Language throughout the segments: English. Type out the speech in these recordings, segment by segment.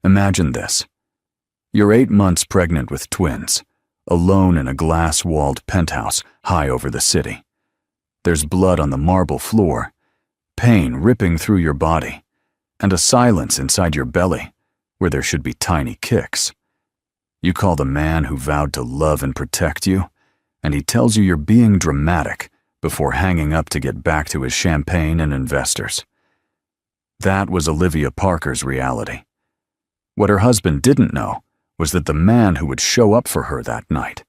Imagine this. You're 8 months pregnant with twins, alone in a glass-walled penthouse high over the city. There's blood on the marble floor, pain ripping through your body, and a silence inside your belly where there should be tiny kicks. You call the man who vowed to love and protect you, and he tells you you're being dramatic before hanging up to get back to his champagne and investors. That was Olivia Parker's reality. What her husband didn't know was that the man who would show up for her that night,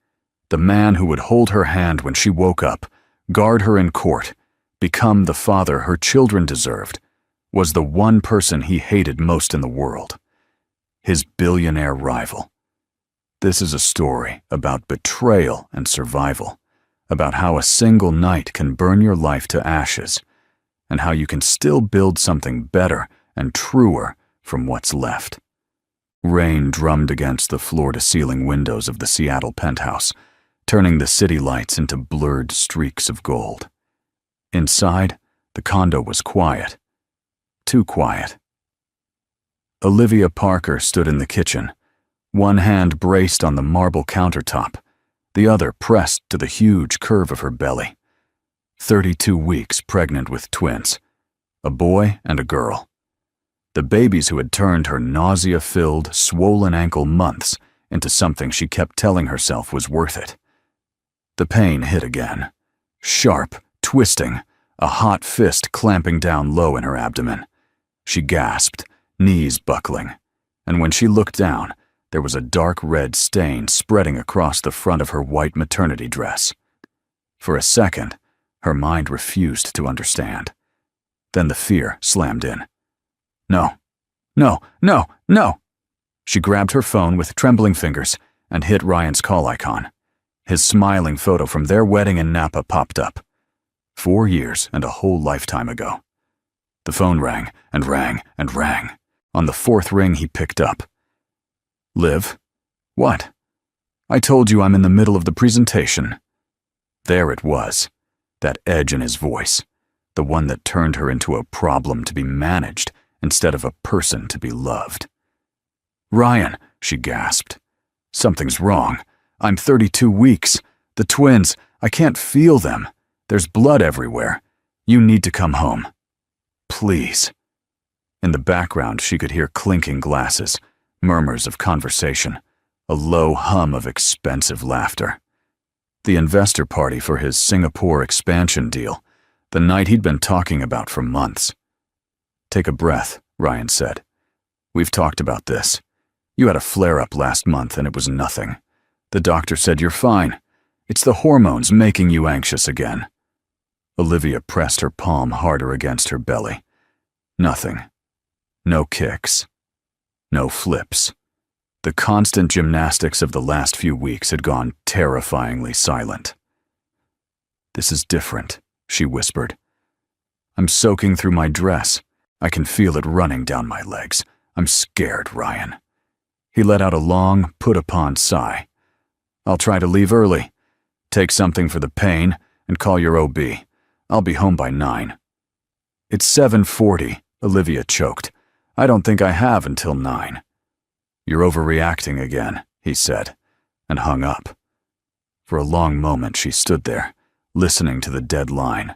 the man who would hold her hand when she woke up, guard her in court, become the father her children deserved, was the one person he hated most in the world, his billionaire rival. This is a story about betrayal and survival, about how a single night can burn your life to ashes, and how you can still build something better and truer from what's left. Rain drummed against the floor-to-ceiling windows of the Seattle penthouse, turning the city lights into blurred streaks of gold. Inside, the condo was quiet. Too quiet. Olivia Parker stood in the kitchen, one hand braced on the marble countertop, the other pressed to the huge curve of her belly. 32 weeks pregnant with twins, a boy and a girl. The babies who had turned her nausea-filled, swollen ankle months into something she kept telling herself was worth it. The pain hit again. Sharp, twisting, a hot fist clamping down low in her abdomen. She gasped, knees buckling, and when she looked down, there was a dark red stain spreading across the front of her white maternity dress. For a second, her mind refused to understand. Then the fear slammed in. No, no, no, no! She grabbed her phone with trembling fingers and hit Ryan's call icon. His smiling photo from their wedding in Napa popped up. 4 years and a whole lifetime ago. The phone rang and rang and rang. On the 4th ring, he picked up. Liv? What? I told you I'm in the middle of the presentation. There it was, that edge in his voice, the one that turned her into a problem to be managed instead of a person to be loved. Ryan, she gasped. Something's wrong. I'm 32 weeks. The twins, I can't feel them. There's blood everywhere. You need to come home. Please. In the background, she could hear clinking glasses, murmurs of conversation, a low hum of expensive laughter. The investor party for his Singapore expansion deal, the night he'd been talking about for months. Take a breath, Ryan said. We've talked about this. You had a flare-up last month and it was nothing. The doctor said you're fine. It's the hormones making you anxious again. Olivia pressed her palm harder against her belly. Nothing. No kicks. No flips. The constant gymnastics of the last few weeks had gone terrifyingly silent. This is different, she whispered. I'm soaking through my dress. I can feel it running down my legs. I'm scared, Ryan. He let out a long, put-upon sigh. I'll try to leave early. Take something for the pain and call your OB. I'll be home by 9. It's 7:40, Olivia choked. I don't think I have until 9. You're overreacting again, he said, and hung up. For a long moment she stood there, listening to the dead line.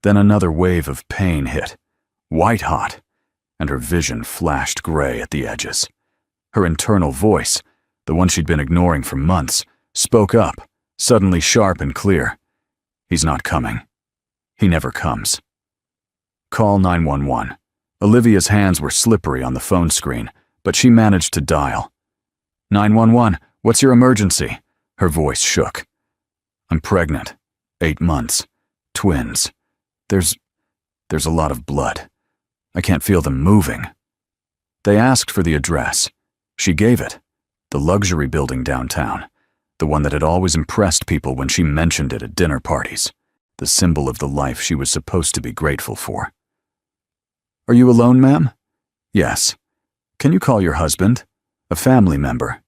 Then another wave of pain hit, white-hot, and her vision flashed gray at the edges. Her internal voice, the one she'd been ignoring for months, spoke up, suddenly sharp and clear. He's not coming. He never comes. Call 911. Olivia's hands were slippery on the phone screen, but she managed to dial. 911, what's your emergency? Her voice shook. I'm pregnant. 8 months. Twins. There's a lot of blood. I can't feel them moving. They asked for the address. She gave it. The luxury building downtown. The one that had always impressed people when she mentioned it at dinner parties. The symbol of the life she was supposed to be grateful for. Are you alone, ma'am? Yes. Can you call your husband? A family member.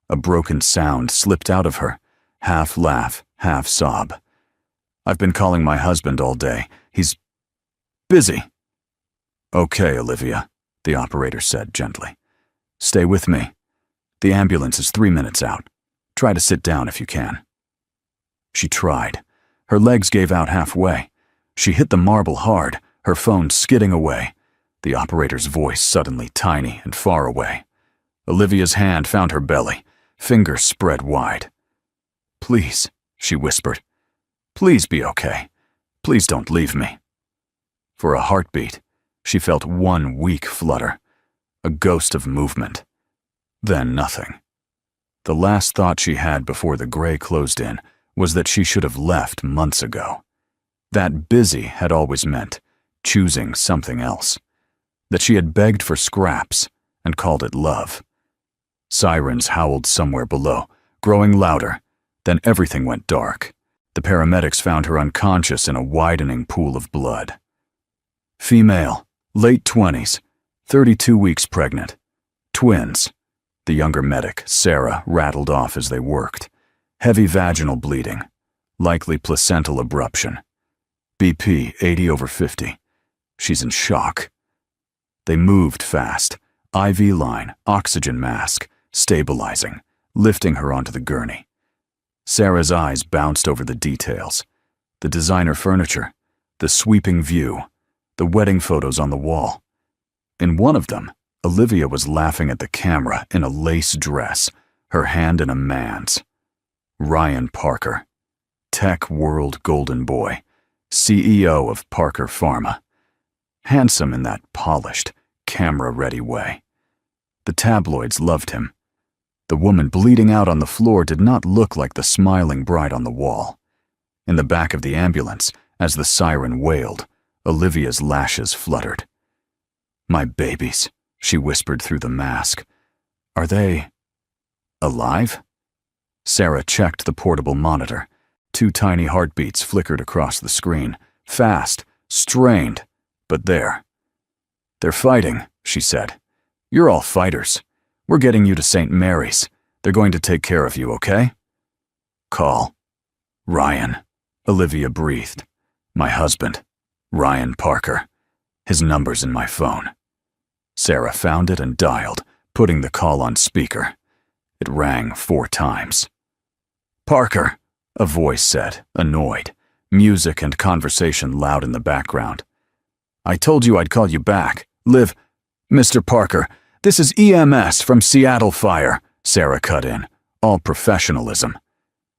A broken sound slipped out of her, half laugh, half sob. I've been calling my husband all day. He's busy. Okay, Olivia, the operator said gently. Stay with me. The ambulance is 3 minutes out. Try to sit down if you can." She tried. Her legs gave out halfway. She hit the marble hard, her phone skidding away, the operator's voice suddenly tiny and far away. Olivia's hand found her belly, fingers spread wide. "Please," she whispered. "Please be okay. Please don't leave me." For a heartbeat, she felt one weak flutter, a ghost of movement. Then nothing. The last thought she had before the gray closed in was that she should have left months ago. That busy had always meant choosing something else. That she had begged for scraps and called it love. Sirens howled somewhere below, growing louder. Then everything went dark. The paramedics found her unconscious in a widening pool of blood. Female, late 20s, 32 weeks pregnant. Twins. The younger medic, Sarah, rattled off as they worked. Heavy vaginal bleeding. Likely placental abruption. BP 80/50. She's in shock. They moved fast. IV line, oxygen mask, stabilizing, lifting her onto the gurney. Sarah's eyes bounced over the details. The designer furniture, the sweeping view, the wedding photos on the wall. In one of them, Olivia was laughing at the camera in a lace dress, her hand in a man's. Ryan Parker, tech world golden boy, CEO of Parker Pharma. Handsome in that polished, camera-ready way. The tabloids loved him. The woman bleeding out on the floor did not look like the smiling bride on the wall. In the back of the ambulance, as the siren wailed, Olivia's lashes fluttered. "My babies," she whispered through the mask. "Are they alive?" Sarah checked the portable monitor. 2 tiny heartbeats flickered across the screen. Fast, strained, but there. "They're fighting," she said. "You're all fighters. We're getting you to St. Mary's. They're going to take care of you, okay?" "Call." "Ryan," Olivia breathed. "My husband, Ryan Parker. His number's in my phone." Sarah found it and dialed, putting the call on speaker. It rang 4 times. "Parker," a voice said, annoyed, music and conversation loud in the background. "I told you I'd call you back. Liv." "Mr. Parker, this is EMS from Seattle Fire," Sarah cut in, all professionalism.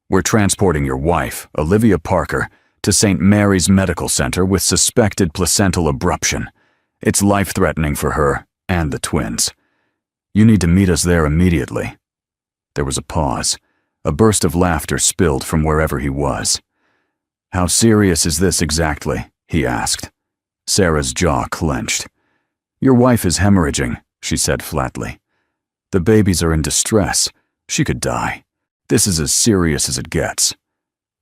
"We're transporting your wife, Olivia Parker, to St. Mary's Medical Center with suspected placental abruption. It's life-threatening for her and the twins. You need to meet us there immediately." There was a pause. A burst of laughter spilled from wherever he was. "How serious is this exactly?" he asked. Sarah's jaw clenched. "Your wife is hemorrhaging," she said flatly. "The babies are in distress. She could die. This is as serious as it gets."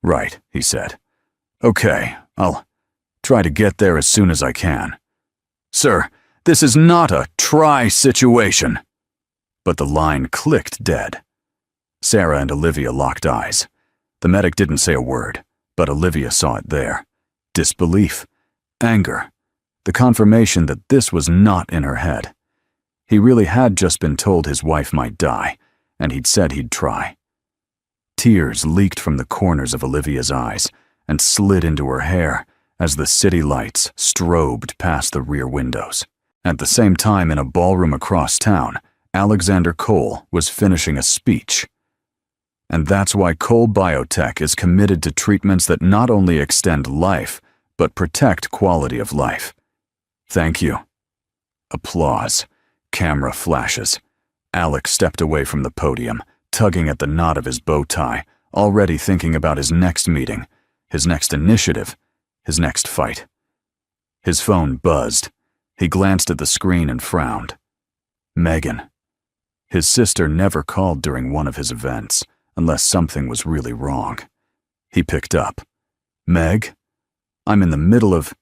"Right," he said. "Okay, I'll try to get there as soon as I can." "Sir, this is not a try situation." But the line clicked dead. Sarah and Olivia locked eyes. The medic didn't say a word, but Olivia saw it there. Disbelief, anger, the confirmation that this was not in her head. He really had just been told his wife might die, and he'd said he'd try. Tears leaked from the corners of Olivia's eyes and slid into her hair as the city lights strobed past the rear windows. At the same time, in a ballroom across town, Alexander Cole was finishing a speech. And that's why Cole Biotech is committed to treatments that not only extend life, but protect quality of life. Thank you. Applause. Camera flashes. Alex stepped away from the podium, tugging at the knot of his bow tie, already thinking about his next meeting, his next initiative, his next fight. His phone buzzed. He glanced at the screen and frowned. Megan. His sister never called during one of his events, unless something was really wrong. He picked up. "Meg? I'm in the middle of—"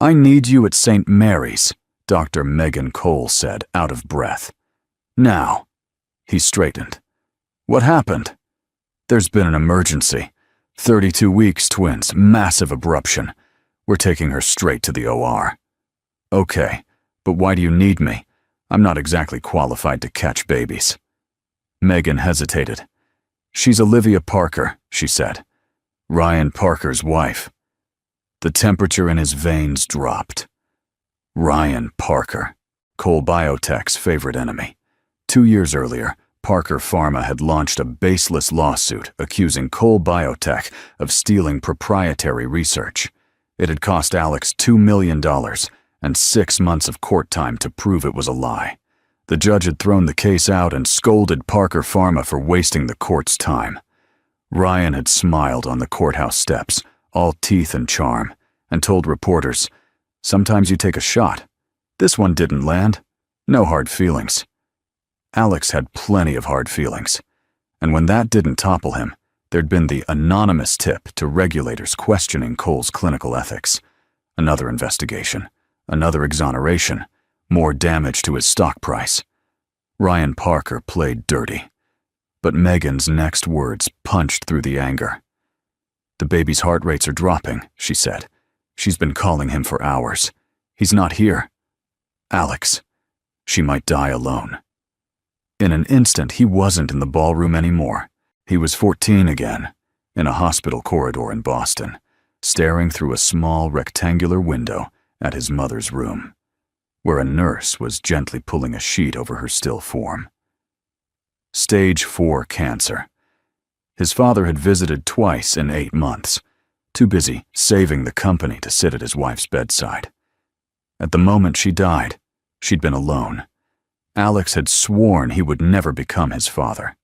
"I need you at St. Mary's," Dr. Megan Cole said, out of breath. "Now." He straightened. "What happened?" "There's been an emergency. 32 weeks, twins, massive abruption. We're taking her straight to the OR." "Okay, but why do you need me?" I'm not exactly qualified to catch babies." Megan hesitated. "She's Olivia Parker," she said. "Ryan Parker's wife." The temperature in his veins dropped. Ryan Parker, Cole Biotech's favorite enemy. 2 years earlier, Parker Pharma had launched a baseless lawsuit accusing Cole Biotech of stealing proprietary research. It had cost Alex $2 million and 6 months of court time to prove it was a lie. The judge had thrown the case out and scolded Parker Pharma for wasting the court's time. Ryan had smiled on the courthouse steps, all teeth and charm, and told reporters, "Sometimes you take a shot. This one didn't land. No hard feelings." Alex had plenty of hard feelings, and when that didn't topple him, there'd been the anonymous tip to regulators questioning Cole's clinical ethics. Another investigation, another exoneration, more damage to his stock price. Ryan Parker played dirty. But Megan's next words punched through the anger. "The baby's heart rates are dropping," she said. "She's been calling him for hours. He's not here. Alex, she might die alone." In an instant, he wasn't in the ballroom anymore. He was 14 again, in a hospital corridor in Boston, staring through a small rectangular window at his mother's room, where a nurse was gently pulling a sheet over her still form. Stage 4 cancer. His father had visited twice in 8 months, too busy saving the company to sit at his wife's bedside. At the moment she died, she'd been alone. Alex had sworn he would never become his father.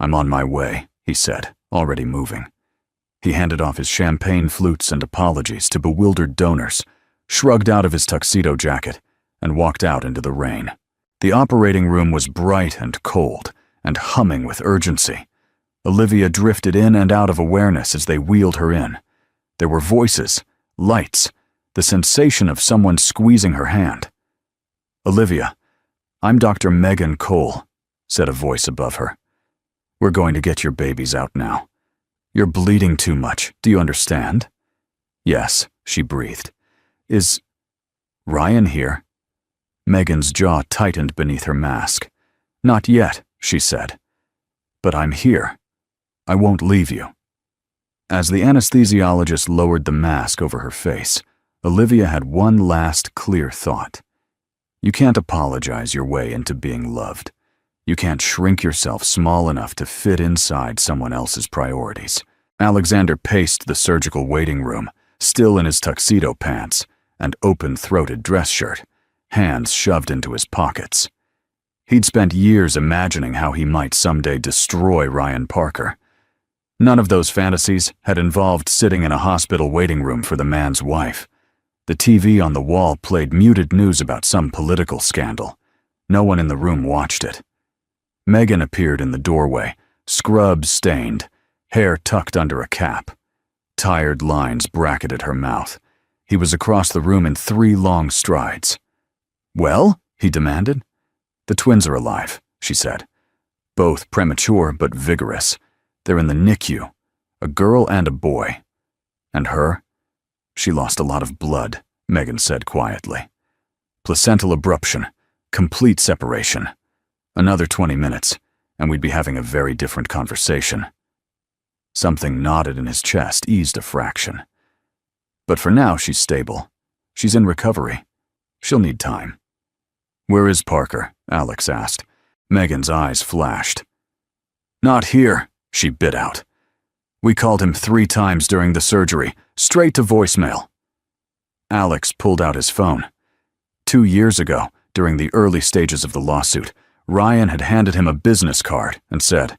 "I'm on my way," he said, already moving. He handed off his champagne flutes and apologies to bewildered donors, shrugged out of his tuxedo jacket, and walked out into the rain. The operating room was bright and cold, and humming with urgency. Olivia drifted in and out of awareness as they wheeled her in. There were voices, lights, the sensation of someone squeezing her hand. "Olivia, I'm Dr. Megan Cole," said a voice above her. "We're going to get your babies out now. You're bleeding too much, do you understand?" "Yes," she breathed. "Is Ryan here?" Megan's jaw tightened beneath her mask. "Not yet," she said. "But I'm here. I won't leave you." As the anesthesiologist lowered the mask over her face, Olivia had one last clear thought. You can't apologize your way into being loved. You can't shrink yourself small enough to fit inside someone else's priorities. Alexander paced the surgical waiting room, still in his tuxedo pants and open-throated dress shirt, hands shoved into his pockets. He'd spent years imagining how he might someday destroy Ryan Parker. None of those fantasies had involved sitting in a hospital waiting room for the man's wife. The TV on the wall played muted news about some political scandal. No one in the room watched it. Megan appeared in the doorway, scrub-stained, hair tucked under a cap. Tired lines bracketed her mouth. He was across the room in 3 long strides. "Well?" he demanded. "The twins are alive," she said. "Both premature but vigorous. They're in the NICU. A girl and a boy. And her? She lost a lot of blood," Megan said quietly. "Placental abruption. Complete separation. Another 20 minutes, and we'd be having a very different conversation." Something knotted in his chest eased a fraction. "But for now, she's stable. She's in recovery. She'll need time." "Where is Parker?" Alex asked. Megan's eyes flashed. "Not here," she bit out. "We called him 3 times during the surgery, straight to voicemail." Alex pulled out his phone. 2 years ago, during the early stages of the lawsuit, Ryan had handed him a business card and said,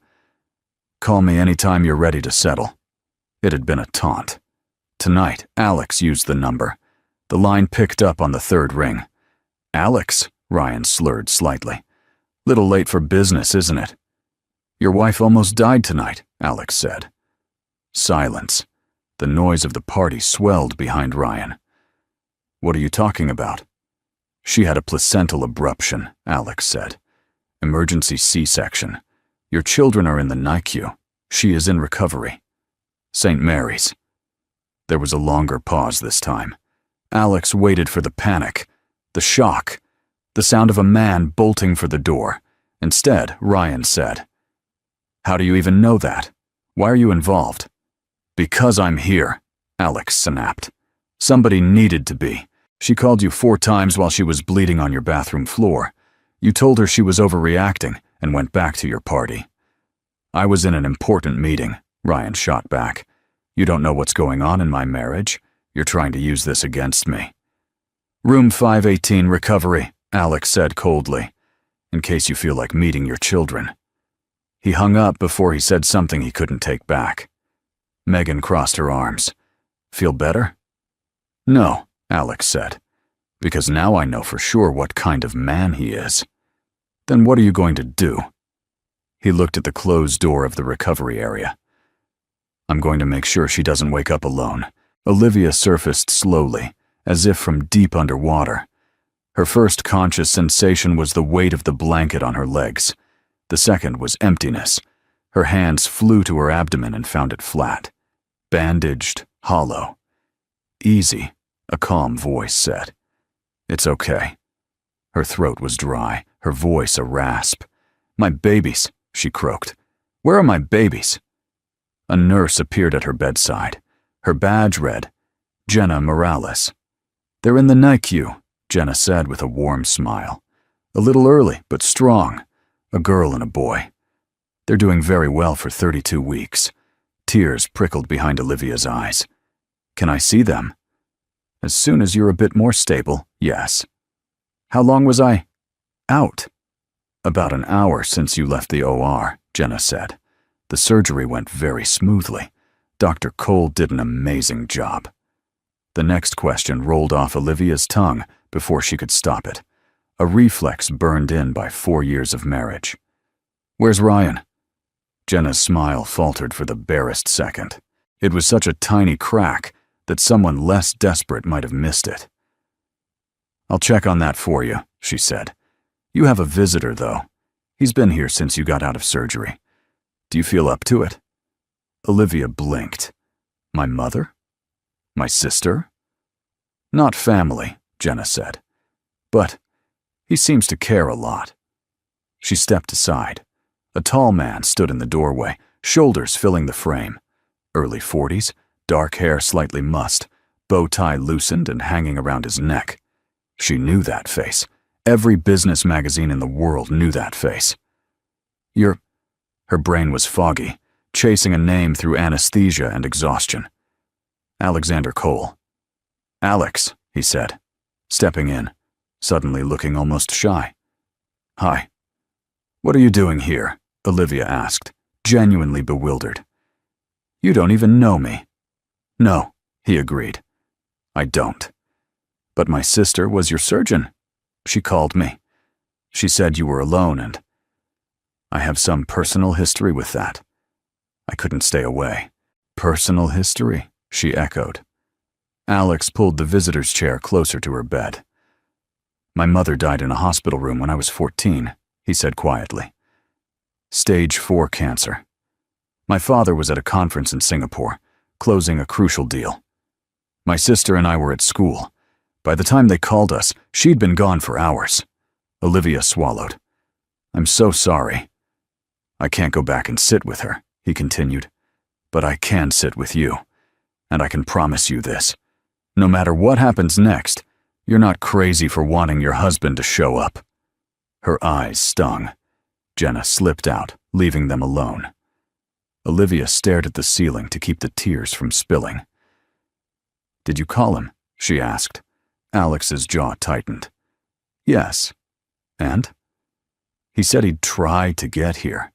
"Call me anytime you're ready to settle." It had been a taunt. Tonight, Alex used the number. The line picked up on the 3rd ring. "Alex," Ryan slurred slightly. "Little late for business, isn't it?" "Your wife almost died tonight," Alex said. Silence. The noise of the party swelled behind Ryan. "What are you talking about?" "She had a placental abruption," Alex said. "Emergency C-section. Your children are in the NICU. She is in recovery. St. Mary's." There was a longer pause this time. Alex waited for the panic, the shock, the sound of a man bolting for the door. Instead, Ryan said, "How do you even know that? Why are you involved?" "Because I'm here," Alex snapped. "Somebody needed to be. She called you 4 times while she was bleeding on your bathroom floor. You told her she was overreacting and went back to your party." "I was in an important meeting," Ryan shot back. "You don't know what's going on in my marriage. You're trying to use this against me." "Room 518 recovery," Alex said coldly, "in case you feel like meeting your children." He hung up before he said something he couldn't take back. Megan crossed her arms. "Feel better?" "No," Alex said, "because now I know for sure what kind of man he is." "Then what are you going to do?" He looked at the closed door of the recovery area. "I'm going to make sure she doesn't wake up alone." Olivia surfaced slowly, as if from deep underwater. Her first conscious sensation was the weight of the blanket on her legs. The second was emptiness. Her hands flew to her abdomen and found it flat, bandaged, hollow. "Easy," a calm voice said. "It's okay." Her throat was dry, her voice a rasp. "My babies," she croaked. "Where are my babies?" A nurse appeared at her bedside. Her badge read, "Jenna Morales." "They're in the NICU," Jenna said with a warm smile. "A little early, but strong. A girl and a boy. They're doing very well for 32 weeks. Tears prickled behind Olivia's eyes. "Can I see them?" "As soon as you're a bit more stable, yes." "How long was I out?" "About an hour since you left the OR, Jenna said. "The surgery went very smoothly. Dr. Cole did an amazing job." The next question rolled off Olivia's tongue before she could stop it. A reflex burned in by 4 years of marriage. "Where's Ryan?" Jenna's smile faltered for the barest second. It was such a tiny crack that someone less desperate might have missed it. "I'll check on that for you," she said. "You have a visitor, though. He's been here since you got out of surgery. Do you feel up to it?" Olivia blinked. "My mother? My sister?" "Not family," Jenna said. "But he seems to care a lot." She stepped aside. A tall man stood in the doorway, shoulders filling the frame. Early 40s, dark hair slightly mussed, bow tie loosened and hanging around his neck. She knew that face. Every business magazine in the world knew that face. "You're—" Her brain was foggy, chasing a name through anesthesia and exhaustion. "Alexander Cole." "Alex," he said, stepping in, suddenly looking almost shy. "Hi." "What are you doing here?" Olivia asked, genuinely bewildered. "You don't even know me." "No," he agreed. "I don't. But my sister was your surgeon. She called me. She said you were alone and I have some personal history with that. I couldn't stay away." "Personal history?" she echoed. Alex pulled the visitor's chair closer to her bed. "My mother died in a hospital room when I was 14, he said quietly. Stage 4 cancer. My father was at a conference in Singapore, closing a crucial deal. My sister and I were at school. By the time they called us, she'd been gone for hours." Olivia swallowed. "I'm so sorry." "I can't go back and sit with her," he continued. "But I can sit with you. And I can promise you this. No matter what happens next, you're not crazy for wanting your husband to show up." Her eyes stung. Jenna slipped out, leaving them alone. Olivia stared at the ceiling to keep the tears from spilling. "Did you call him?" she asked. Alex's jaw tightened. "Yes. And?" "He said he'd try to get here."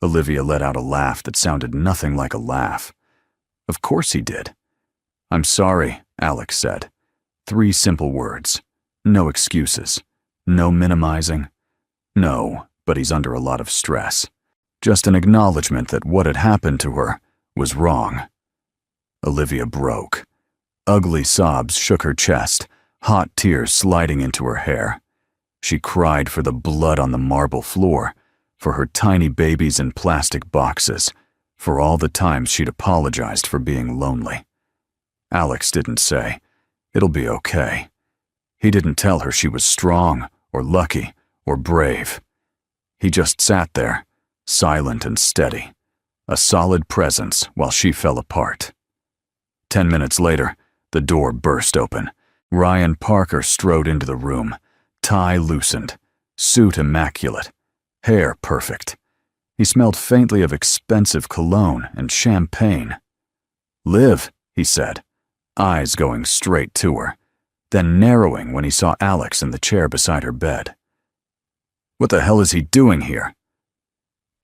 Olivia let out a laugh that sounded nothing like a laugh. "Of course he did." "I'm sorry," Alex said. 3 simple words. No excuses. No minimizing. No, but he's under a lot of stress. Just an acknowledgement that what had happened to her was wrong. Olivia broke. Ugly sobs shook her chest, hot tears sliding into her hair. She cried for the blood on the marble floor, for her tiny babies in plastic boxes, for all the times she'd apologized for being lonely. Alex didn't say, "It'll be okay." He didn't tell her she was strong or lucky or brave. He just sat there, silent and steady, a solid presence while she fell apart. 10 minutes later, the door burst open. Ryan Parker strode into the room, tie loosened, suit immaculate, hair perfect. He smelled faintly of expensive cologne and champagne. "Liv," he said, eyes going straight to her, then narrowing when he saw Alex in the chair beside her bed. "What the hell is he doing here?"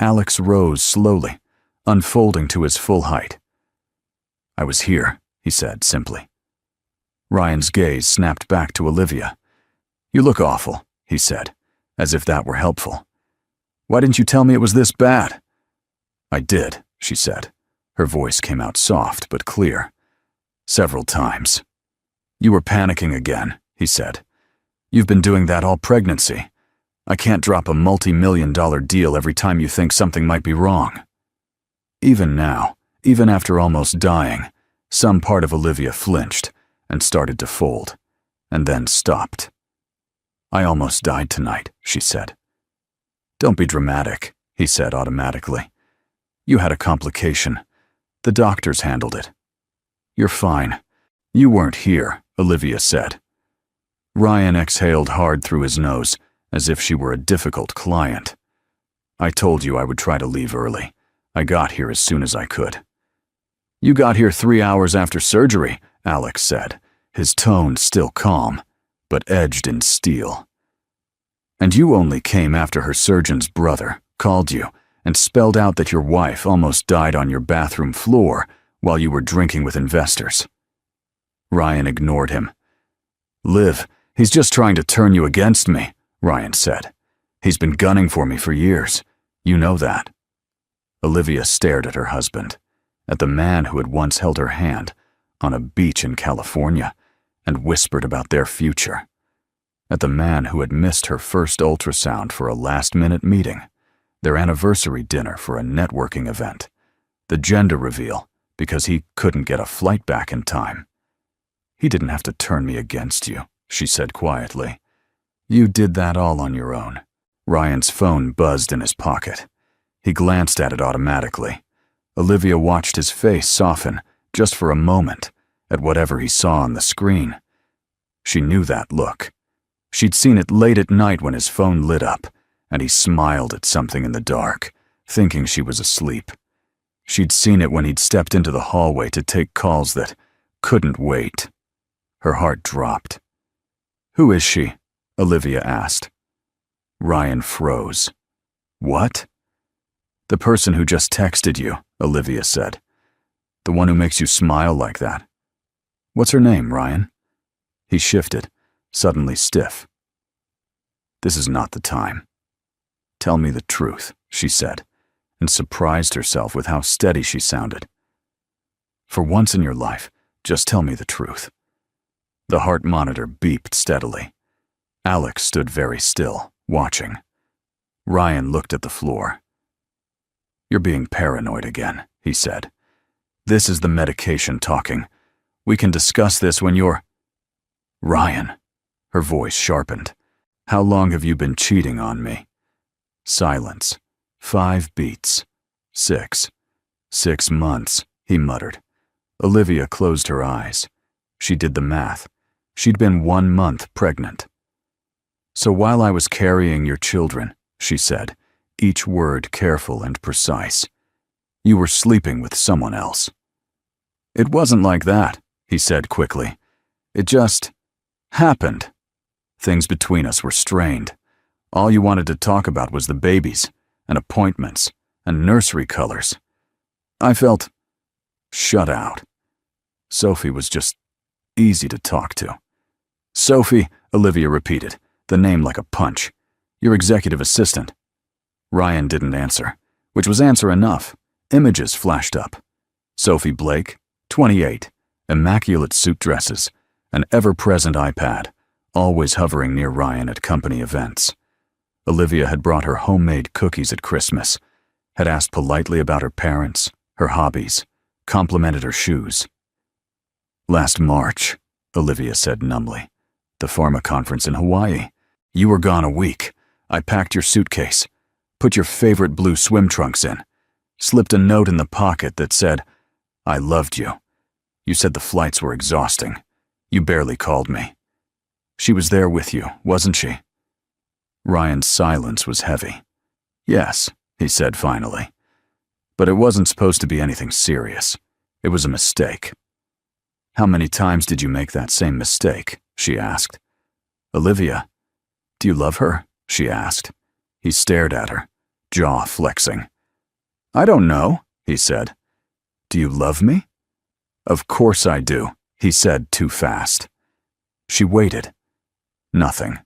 Alex rose slowly, unfolding to his full height. "I was here," he said simply. Ryan's gaze snapped back to Olivia. "You look awful," he said, as if that were helpful. "Why didn't you tell me it was this bad?" "I did," she said. Her voice came out soft but clear. "Several times." "You were panicking again," he said. "You've been doing that all pregnancy. I can't drop a multi-million-dollar deal every time you think something might be wrong." Even now, even after almost dying, some part of Olivia flinched and started to fold, and then stopped. "I almost died tonight," she said. "Don't be dramatic," he said automatically. "You had a complication. The doctors handled it." "You're fine. You weren't here," Olivia said. Ryan exhaled hard through his nose, as if she were a difficult client. "I told you I would try to leave early. I got here as soon as I could." "You got here 3 hours after surgery," Alex said, his tone still calm, but edged in steel. "And you only came after her surgeon's brother called you and spelled out that your wife almost died on your bathroom floor while you were drinking with investors." Ryan ignored him. "Liv, he's just trying to turn you against me," Ryan said. "He's been gunning for me for years. You know that." Olivia stared at her husband, at the man who had once held her hand on a beach in California and whispered about their future, at the man who had missed her first ultrasound for a last-minute meeting, their anniversary dinner for a networking event, the gender reveal because he couldn't get a flight back in time. "He didn't have to turn me against you," she said quietly. "You did that all on your own." Ryan's phone buzzed in his pocket. He glanced at it automatically. Olivia watched his face soften, just for a moment, at whatever he saw on the screen. She knew that look. She'd seen it late at night when his phone lit up, and he smiled at something in the dark, thinking she was asleep. She'd seen it when he'd stepped into the hallway to take calls that couldn't wait. Her heart dropped. "Who is she?" Olivia asked. Ryan froze. "What?" "The person who just texted you," Olivia said. "The one who makes you smile like that. What's her name, Ryan?" He shifted, suddenly stiff. "This is not the time." "Tell me the truth," she said, and surprised herself with how steady she sounded. "For once in your life, just tell me the truth." The heart monitor beeped steadily. Alex stood very still, watching. Ryan looked at the floor. "You're being paranoid again," he said. "This is the medication talking. We can discuss this when you're—" "Ryan," her voice sharpened. "How long have you been cheating on me?" Silence. 5 beats. 6. 6 months, he muttered. Olivia closed her eyes. She did the math. She'd been 1 month pregnant. "So while I was carrying your children," she said, each word careful and precise, "you were sleeping with someone else." "It wasn't like that," he said quickly. "It just happened. Things between us were strained. All you wanted to talk about was the babies, and appointments, and nursery colors. I felt shut out. Sophie was just easy to talk to." "Sophie," Olivia repeated, the name like a punch. "Your executive assistant." Ryan didn't answer, which was answer enough. Images flashed up. Sophie Blake, 28, immaculate suit dresses, an ever-present iPad, always hovering near Ryan at company events. Olivia had brought her homemade cookies at Christmas, had asked politely about her parents, her hobbies, complimented her shoes. "Last March," Olivia said numbly. "The pharma conference in Hawaii. You were gone a week. I packed your suitcase, put your favorite blue swim trunks in, slipped a note in the pocket that said, I loved you. You said the flights were exhausting. You barely called me. She was there with you, wasn't she?" Ryan's silence was heavy. "Yes," he said finally. "But it wasn't supposed to be anything serious. It was a mistake." "How many times did you make that same mistake?" she asked. "Olivia, do you love her?" she asked. He stared at her, jaw flexing. "I don't know," he said. "Do you love me?" "Of course I do," he said too fast. She waited. Nothing.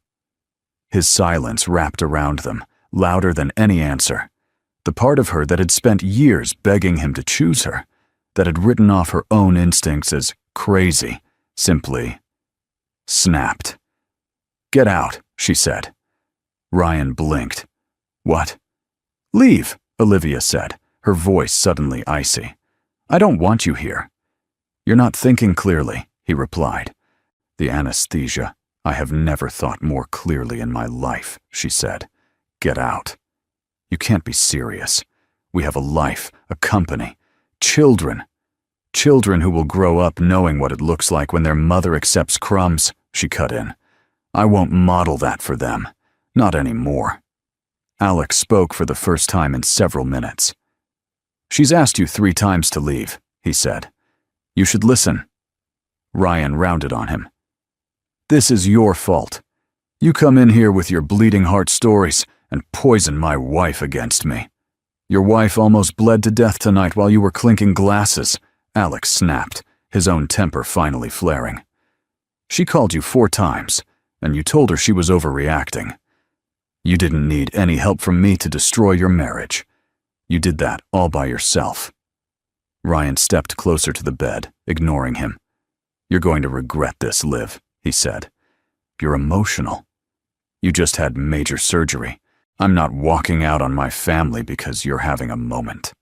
His silence wrapped around them, louder than any answer. The part of her that had spent years begging him to choose her, that had written off her own instincts as crazy, simply snapped. "Get out," she said. Ryan blinked. "What?" "Leave," Olivia said, her voice suddenly icy. "I don't want you here." "You're not thinking clearly," he replied. "The anesthesia. I have never thought more clearly in my life," she said. "Get out. You can't be serious. We have a life, a company, children. Children who will grow up knowing what it looks like when their mother accepts crumbs," she cut in. "I won't model that for them. Not anymore." Alex spoke for the first time in several minutes. "She's asked you 3 times to leave," he said. "You should listen." Ryan rounded on him. "This is your fault. You come in here with your bleeding heart stories and poison my wife against me. Your wife almost bled to death tonight while you were clinking glasses," Alex snapped, his own temper finally flaring. "She called you 4 times, and you told her she was overreacting. You didn't need any help from me to destroy your marriage. You did that all by yourself." Ryan stepped closer to the bed, ignoring him. "You're going to regret this, Liv," he said. "You're emotional. You just had major surgery. I'm not walking out on my family because you're having a moment."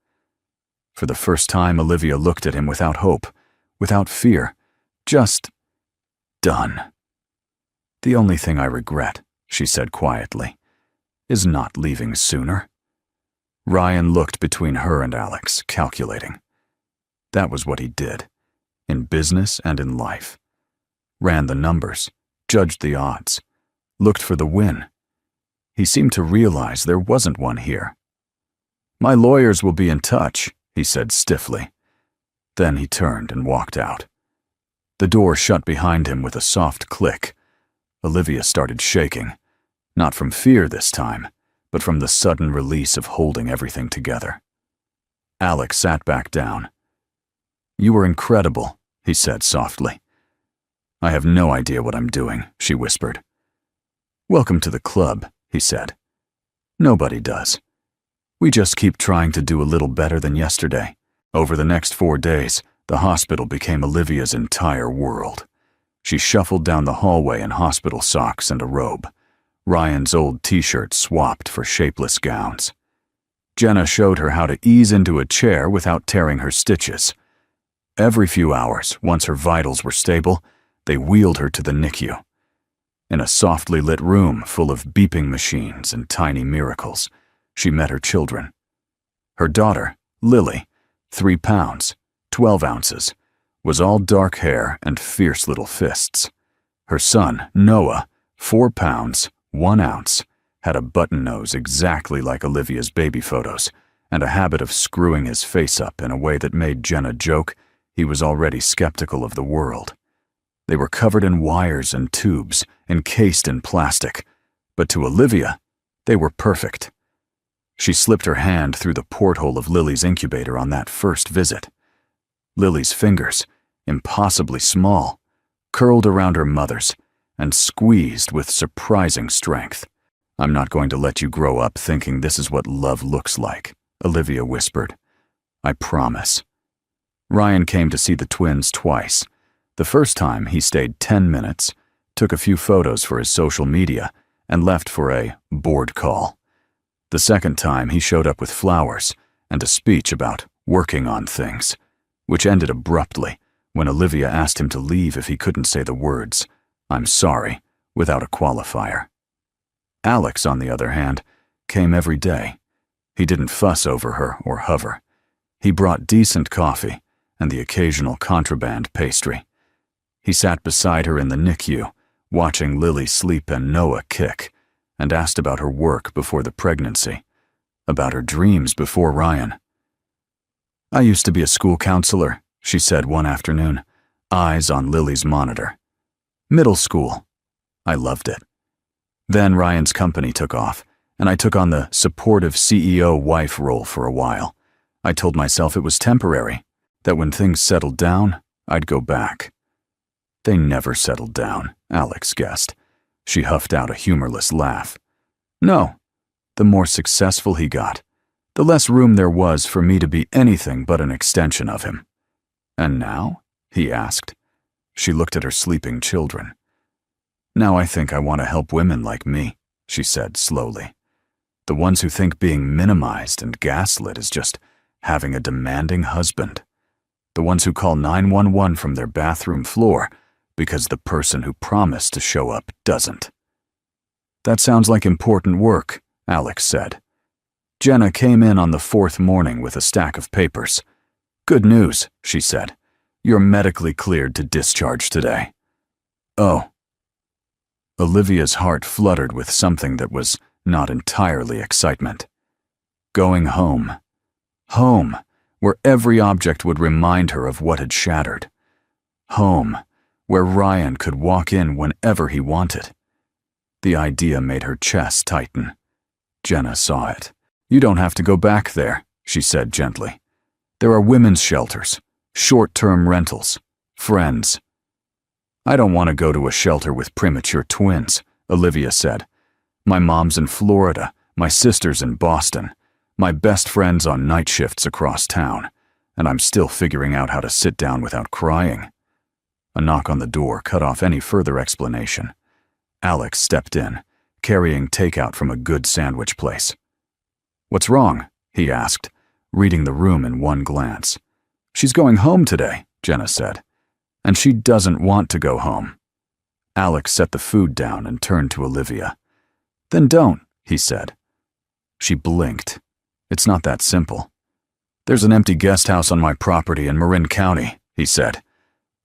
For the first time, Olivia looked at him without hope, without fear, just done. "The only thing I regret," she said quietly, "is not leaving sooner." Ryan looked between her and Alex, calculating. That was what he did, in business and in life. Ran the numbers, judged the odds, looked for the win. He seemed to realize there wasn't one here. "My lawyers will be in touch," he said stiffly. Then he turned and walked out. The door shut behind him with a soft click. Olivia started shaking, not from fear this time, but from the sudden release of holding everything together. Alex sat back down. "You were incredible," he said softly. "I have no idea what I'm doing," she whispered. "Welcome to the club," he said. "Nobody does. We just keep trying to do a little better than yesterday." Over the next 4 days, the hospital became Olivia's entire world. She shuffled down the hallway in hospital socks and a robe. Ryan's old t-shirt swapped for shapeless gowns. Jenna showed her how to ease into a chair without tearing her stitches. Every few hours, once her vitals were stable, they wheeled her to the NICU. In a softly lit room full of beeping machines and tiny miracles, she met her children. Her daughter, Lily, 3 pounds, 12 ounces, was all dark hair and fierce little fists. Her son, Noah, 4 pounds, 1 ounce, had a button nose exactly like Olivia's baby photos, and a habit of screwing his face up in a way that made Jenna joke he was already skeptical of the world. They were covered in wires and tubes, encased in plastic, but to Olivia, they were perfect. She slipped her hand through the porthole of Lily's incubator on that first visit. Lily's fingers, impossibly small, curled around her mother's and squeezed with surprising strength. "I'm not going to let you grow up thinking this is what love looks like," Olivia whispered. "I promise." Ryan came to see the twins twice. The first time, he stayed 10 minutes, took a few photos for his social media, and left for a board call. The second time, he showed up with flowers and a speech about working on things, which ended abruptly when Olivia asked him to leave if he couldn't say the words, "I'm sorry," without a qualifier. Alex, on the other hand, came every day. He didn't fuss over her or hover. He brought decent coffee and the occasional contraband pastry. He sat beside her in the NICU, watching Lily sleep and Noah kick, and asked about her work before the pregnancy, about her dreams before Ryan. "I used to be a school counselor," she said one afternoon, eyes on Lily's monitor. "Middle school. I loved it. Then Ryan's company took off, and I took on the supportive CEO wife role for a while. I told myself it was temporary, that when things settled down, I'd go back." "They never settled down," Alex guessed. She huffed out a humorless laugh. "No. The more successful he got, the less room there was for me to be anything but an extension of him." "And now?" he asked. She looked at her sleeping children. "Now I think I want to help women like me," she said slowly. "The ones who think being minimized and gaslit is just having a demanding husband. The ones who call 911 from their bathroom floor because the person who promised to show up doesn't." "That sounds like important work," Alex said. Jenna came in on the 4th morning with a stack of papers. "Good news," she said. "You're medically cleared to discharge today." "Oh." Olivia's heart fluttered with something that was not entirely excitement. Going home. Home, where every object would remind her of what had shattered. Home, where Ryan could walk in whenever he wanted. The idea made her chest tighten. Jenna saw it. "You don't have to go back there," she said gently. "There are women's shelters, short-term rentals, friends." "I don't want to go to a shelter with premature twins," Olivia said. "My mom's in Florida, my sister's in Boston, my best friend's on night shifts across town, and I'm still figuring out how to sit down without crying." A knock on the door cut off any further explanation. Alex stepped in, carrying takeout from a good sandwich place. "What's wrong?" he asked, reading the room in one glance. "She's going home today," Jenna said. "And she doesn't want to go home." Alex set the food down and turned to Olivia. "Then don't," he said. She blinked. "It's not that simple." "There's an empty guest house on my property in Marin County," he said.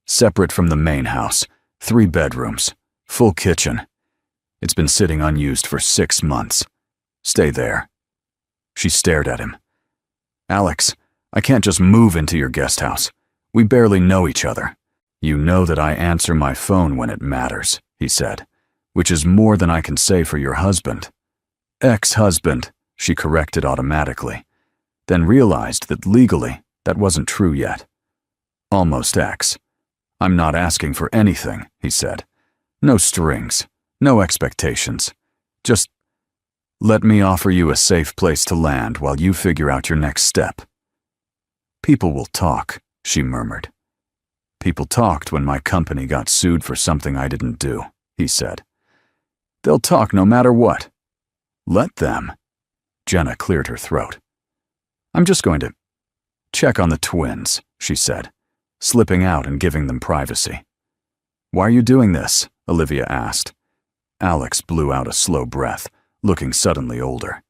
"Separate from the main house, 3 bedrooms, full kitchen. It's been sitting unused for 6 months. Stay there." She stared at him. "Alex, I can't just move into your guest house. We barely know each other." "You know that I answer my phone when it matters," he said, "which is more than I can say for your husband." "Ex-husband," she corrected automatically, then realized that legally that wasn't true yet. "Almost ex. I'm not asking for anything," he said. "No strings, no expectations. Just let me offer you a safe place to land while you figure out your next step." "People will talk," she murmured. "People talked when my company got sued for something I didn't do," he said. "They'll talk no matter what." "Let them." Jenna cleared her throat. "I'm just going to check on the twins," she said, slipping out and giving them privacy. "Why are you doing this?" Olivia asked. Alex blew out a slow breath, looking suddenly older.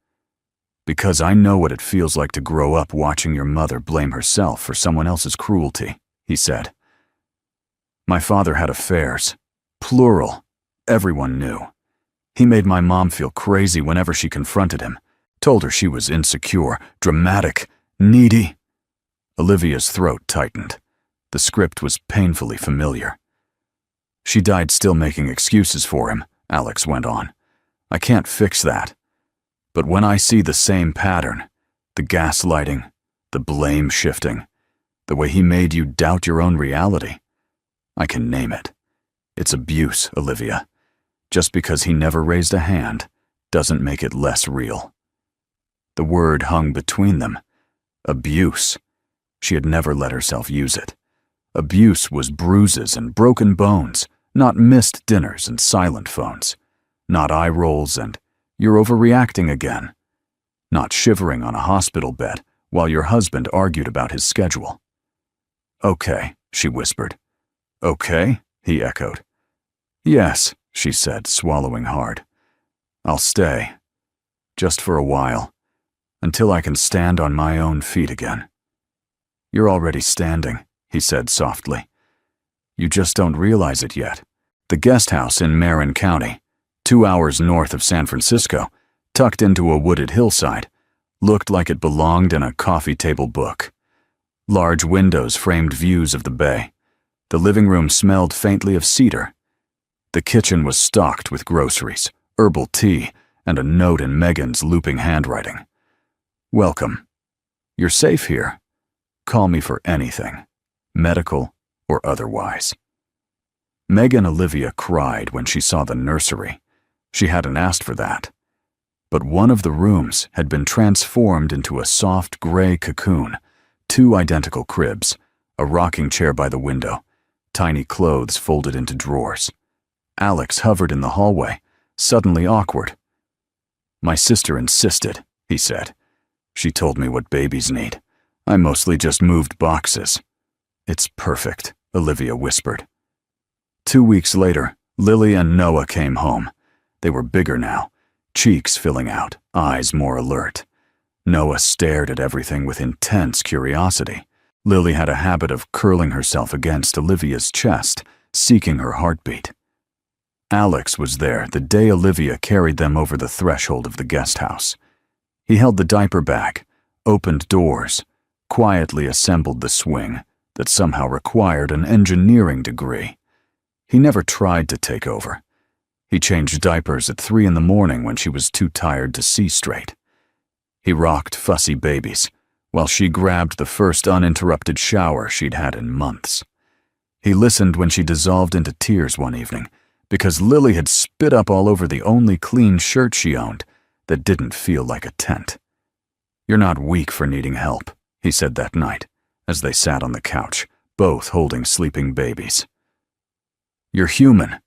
"Because I know what it feels like to grow up watching your mother blame herself for someone else's cruelty," he said. "My father had affairs. Plural. Everyone knew. He made my mom feel crazy whenever she confronted him, told her she was insecure, dramatic, needy." Olivia's throat tightened. The script was painfully familiar. "She died still making excuses for him," Alex went on. "I can't fix that. But when I see the same pattern, the gaslighting, the blame shifting, the way he made you doubt your own reality, I can name it. It's abuse, Olivia. Just because he never raised a hand doesn't make it less real." The word hung between them. Abuse. She had never let herself use it. Abuse was bruises and broken bones, not missed dinners and silent phones. Not eye rolls and "you're overreacting again." Not shivering on a hospital bed while your husband argued about his schedule. "Okay," she whispered. "Okay?" he echoed. "Yes," she said, swallowing hard. I'll stay. Just for a while. Until I can stand on my own feet again. You're already standing, he said softly. You just don't realize it yet. The guest house in Marin County, 2 hours north of San Francisco, tucked into a wooded hillside, looked like it belonged in a coffee table book. Large windows framed views of the bay. The living room smelled faintly of cedar. The kitchen was stocked with groceries, herbal tea, and a note in Megan's looping handwriting. Welcome. You're safe here. Call me for anything, medical or otherwise. Megan Olivia cried when she saw the nursery. She hadn't asked for that. But one of the rooms had been transformed into a soft gray cocoon, 2 identical cribs, a rocking chair by the window, tiny clothes folded into drawers. Alex hovered in the hallway, suddenly awkward. My sister insisted, he said. She told me what babies need. I mostly just moved boxes. It's perfect, Olivia whispered. 2 weeks later, Lily and Noah came home. They were bigger now, cheeks filling out, eyes more alert. Noah stared at everything with intense curiosity. Lily had a habit of curling herself against Olivia's chest, seeking her heartbeat. Alex was there the day Olivia carried them over the threshold of the guest house. He held the diaper bag, opened doors, quietly assembled the swing that somehow required an engineering degree. He never tried to take over. He changed diapers at 3 a.m. when she was too tired to see straight. He rocked fussy babies, while she grabbed the first uninterrupted shower she'd had in months. He listened when she dissolved into tears one evening, because Lily had spit up all over the only clean shirt she owned that didn't feel like a tent. You're not weak for needing help, he said that night, as they sat on the couch, both holding sleeping babies. You're human.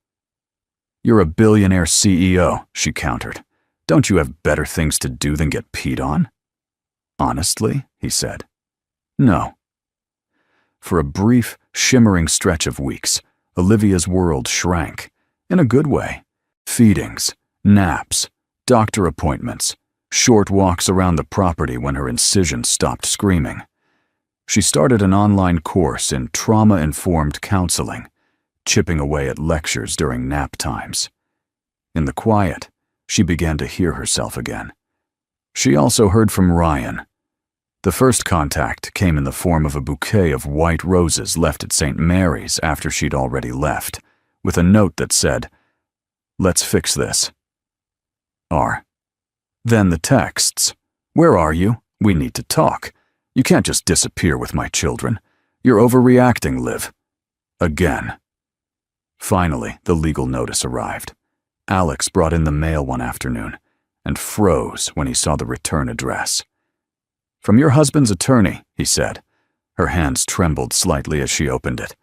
You're a billionaire CEO, she countered. Don't you have better things to do than get peed on? Honestly, he said. No. For a brief, shimmering stretch of weeks, Olivia's world shrank, in a good way. Feedings, naps, doctor appointments, short walks around the property when her incision stopped screaming. She started an online course in trauma-informed counseling, chipping away at lectures during nap times. In the quiet, she began to hear herself again. She also heard from Ryan. The first contact came in the form of a bouquet of white roses left at St. Mary's after she'd already left, with a note that said, "Let's fix this." R. Then the texts. "Where are you? We need to talk. You can't just disappear with my children. You're overreacting, Liv." Again. Finally, the legal notice arrived. Alex brought in the mail one afternoon and froze when he saw the return address. "From your husband's attorney," he said. Her hands trembled slightly as she opened it.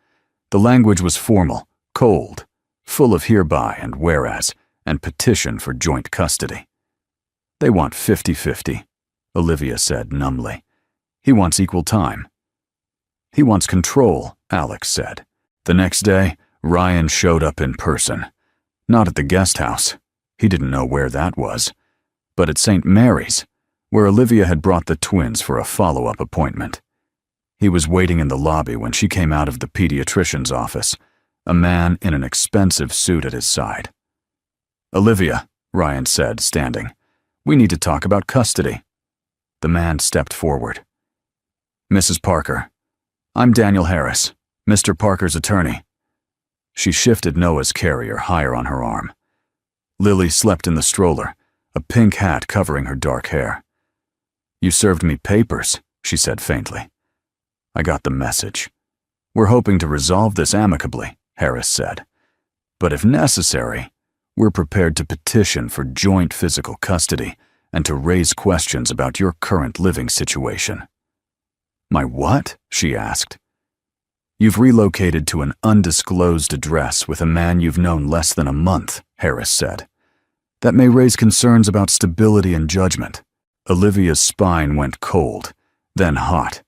The language was formal, cold, full of hereby and whereas, and petition for joint custody. "They want 50-50, Olivia said numbly. "He wants equal time." "He wants control," Alex said. The next day, Ryan showed up in person. Not at the guest house. He didn't know where that was. But at St. Mary's, where Olivia had brought the twins for a follow-up appointment. He was waiting in the lobby when she came out of the pediatrician's office, a man in an expensive suit at his side. "Olivia," Ryan said, standing, "we need to talk about custody." The man stepped forward. "Mrs. Parker, I'm Daniel Harris, Mr. Parker's attorney." She shifted Noah's carrier higher on her arm. Lily slept in the stroller, a pink hat covering her dark hair. "You served me papers," she said faintly. "I got the message. We're hoping to resolve this amicably," Harris said. "But if necessary, we're prepared to petition for joint physical custody and to raise questions about your current living situation." "My what?" she asked. "You've relocated to an undisclosed address with a man you've known less than a month," Harris said. "That may raise concerns about stability and judgment." Olivia's spine went cold, then hot.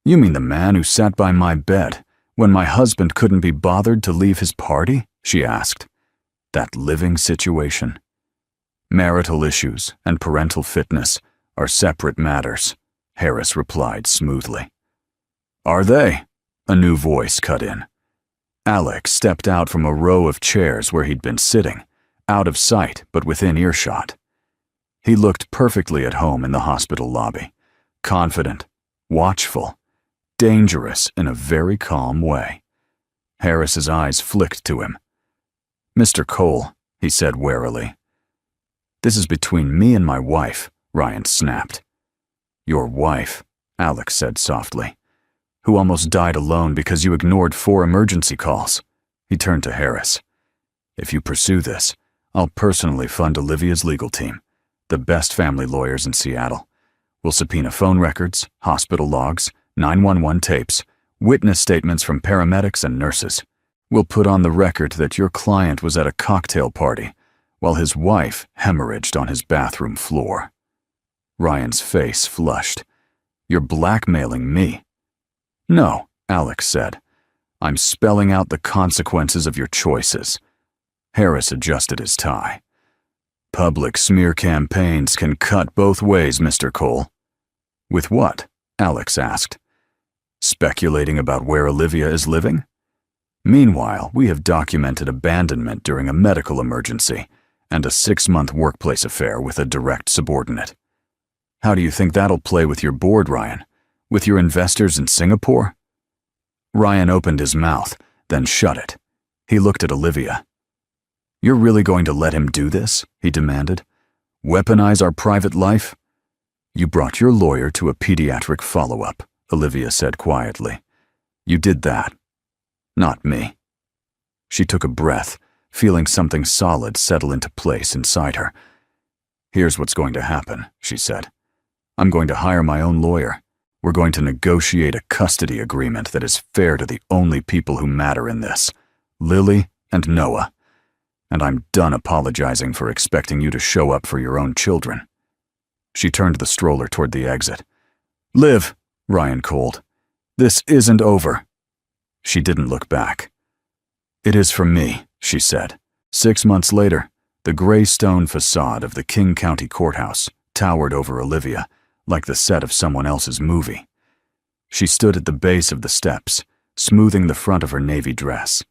"You mean the man who sat by my bed when my husband couldn't be bothered to leave his party?" she asked. "That living situation?" Marital issues and parental fitness are separate matters, Harris replied smoothly. Are they? A new voice cut in. Alex stepped out from a row of chairs where he'd been sitting, out of sight but within earshot. He looked perfectly at home in the hospital lobby, confident, watchful, dangerous in a very calm way. Harris's eyes flicked to him. Mr. Cole, he said warily. This is between me and my wife, Ryan snapped. Your wife, Alex said softly, who almost died alone because you ignored 4 emergency calls. He turned to Harris. If you pursue this, I'll personally fund Olivia's legal team, the best family lawyers in Seattle. We'll subpoena phone records, hospital logs, 911 tapes, witness statements from paramedics and nurses. We'll put on the record that your client was at a cocktail party while his wife hemorrhaged on his bathroom floor. Ryan's face flushed. You're blackmailing me. No, Alex said. I'm spelling out the consequences of your choices. Harris adjusted his tie. Public smear campaigns can cut both ways, Mr. Cole. With what? Alex asked. Speculating about where Olivia is living? Meanwhile, we have documented abandonment during a medical emergency and a 6-month workplace affair with a direct subordinate. How do you think that'll play with your board, Ryan? With your investors in Singapore? Ryan opened his mouth, then shut it. He looked at Olivia. You're really going to let him do this? He demanded. Weaponize our private life? You brought your lawyer to a pediatric follow-up, Olivia said quietly. You did that. Not me. She took a breath, feeling something solid settle into place inside her. Here's what's going to happen, she said. I'm going to hire my own lawyer. We're going to negotiate a custody agreement that is fair to the only people who matter in this, Lily and Noah. And I'm done apologizing for expecting you to show up for your own children. She turned the stroller toward the exit. Liv, Ryan called. This isn't over. She didn't look back. It is for me, she said. 6 months later, the gray stone facade of the King County Courthouse towered over Olivia like the set of someone else's movie. She stood at the base of the steps, smoothing the front of her navy dress.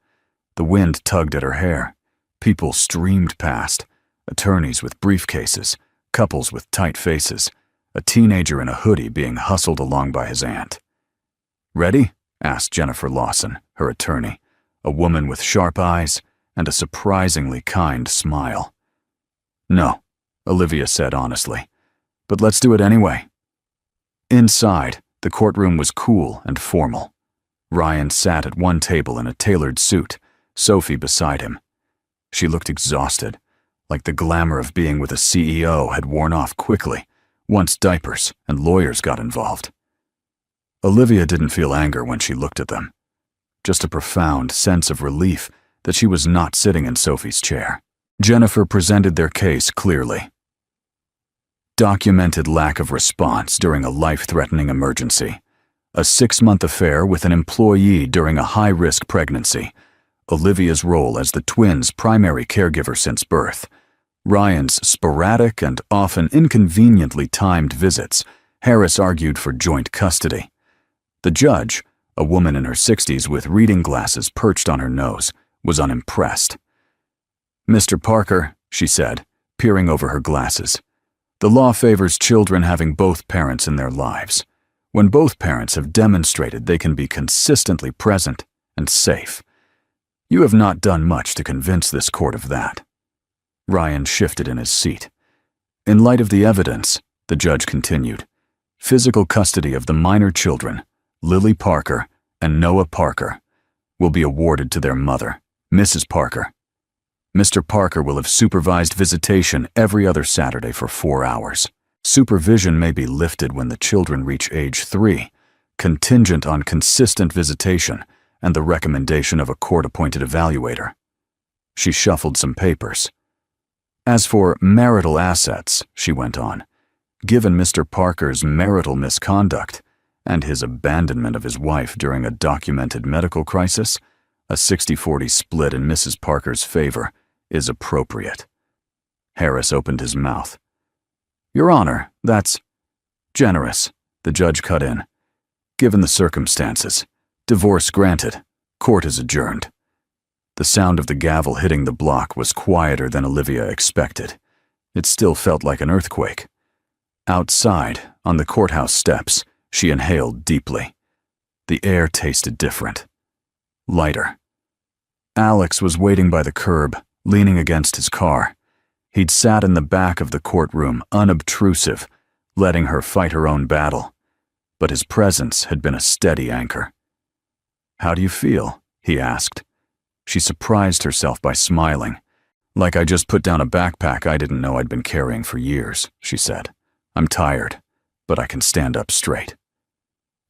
The wind tugged at her hair. People streamed past, attorneys with briefcases, couples with tight faces, a teenager in a hoodie being hustled along by his aunt. Ready? Asked Jennifer Lawson, her attorney, a woman with sharp eyes and a surprisingly kind smile. No, Olivia said honestly, but let's do it anyway. Inside, the courtroom was cool and formal. Ryan sat at one table in a tailored suit, Sophie beside him. She looked exhausted, like the glamour of being with a CEO had worn off quickly, once diapers and lawyers got involved. Olivia didn't feel anger when she looked at them, just a profound sense of relief that she was not sitting in Sophie's chair. Jennifer presented their case clearly. Documented lack of response during a life-threatening emergency, a 6-month affair with an employee during a high-risk pregnancy, Olivia's role as the twins' primary caregiver since birth, Ryan's sporadic and often inconveniently timed visits. Harris argued for joint custody. The judge, a woman in her 60s with reading glasses perched on her nose, was unimpressed. Mr. Parker, she said, peering over her glasses, the law favors children having both parents in their lives, when both parents have demonstrated they can be consistently present and safe. You have not done much to convince this court of that. Ryan shifted in his seat. In light of the evidence, the judge continued, physical custody of the minor children, Lily Parker and Noah Parker, will be awarded to their mother, Mrs. Parker. Mr. Parker will have supervised visitation every other Saturday for 4 hours. Supervision may be lifted when the children reach age 3, contingent on consistent visitation and the recommendation of a court-appointed evaluator. She shuffled some papers. As for marital assets, she went on, given Mr. Parker's marital misconduct and his abandonment of his wife during a documented medical crisis, a 60-40 split in Mrs. Parker's favor is appropriate. Harris opened his mouth. Your Honor, that's generous, the judge cut in. Given the circumstances, divorce granted, court is adjourned. The sound of the gavel hitting the block was quieter than Olivia expected. It still felt like an earthquake. Outside, on the courthouse steps, she inhaled deeply. The air tasted different. Lighter. Alex was waiting by the curb, leaning against his car. He'd sat in the back of the courtroom, unobtrusive, letting her fight her own battle. But his presence had been a steady anchor. How do you feel? He asked. She surprised herself by smiling. Like I just put down a backpack I didn't know I'd been carrying for years, she said. I'm tired, but I can stand up straight.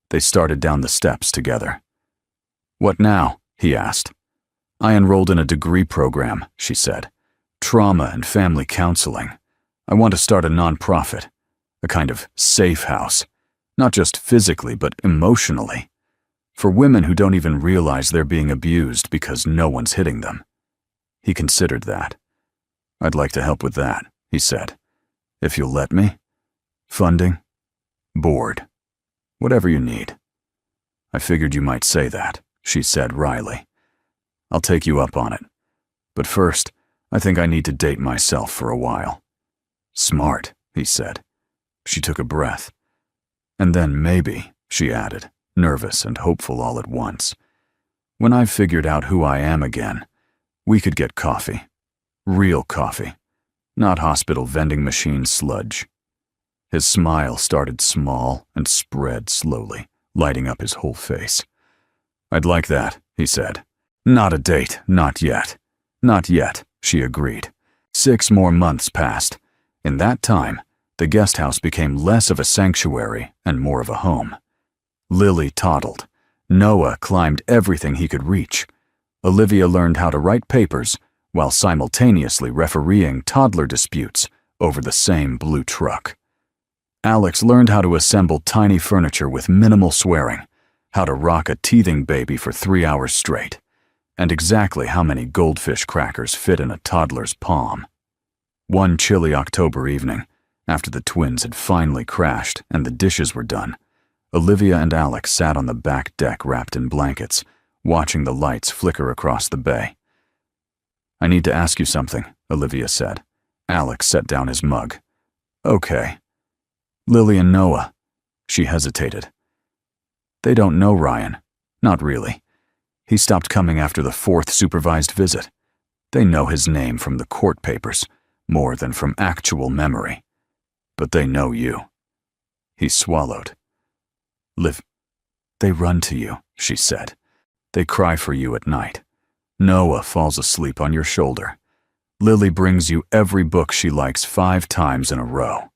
They started down the steps together. What now? He asked. I enrolled in a degree program, she said. Trauma and family counseling. I want to start a nonprofit, a kind of safe house, not just physically but emotionally, for women who don't even realize they're being abused because no one's hitting them. He considered that. I'd like to help with that, he said. If you'll let me. Funding? Board. Whatever you need. I figured you might say that, she said wryly. I'll take you up on it. But first, I think I need to date myself for a while. Smart, he said. She took a breath. And then maybe, she added, nervous and hopeful all at once. When I've figured out who I am again, we could get coffee. Real coffee. Not hospital vending machine sludge. His smile started small and spread slowly, lighting up his whole face. I'd like that, he said. Not a date, not yet. Not yet, she agreed. 6 more months passed. In that time, the guest house became less of a sanctuary and more of a home. Lily toddled. Noah climbed everything he could reach. Olivia learned how to write papers while simultaneously refereeing toddler disputes over the same blue truck. Alex learned how to assemble tiny furniture with minimal swearing, how to rock a teething baby for 3 hours straight, and exactly how many goldfish crackers fit in a toddler's palm. One chilly October evening, after the twins had finally crashed and the dishes were done, Olivia and Alex sat on the back deck wrapped in blankets, watching the lights flicker across the bay. I need to ask you something, Olivia said. Alex set down his mug. Okay. Lily and Noah. She hesitated. They don't know Ryan. Not really. He stopped coming after the 4th supervised visit. They know his name from the court papers, more than from actual memory. But they know you. He swallowed. They run to you, she said. They cry for you at night. Noah falls asleep on your shoulder. Lily brings you every book she likes 5 times in a row.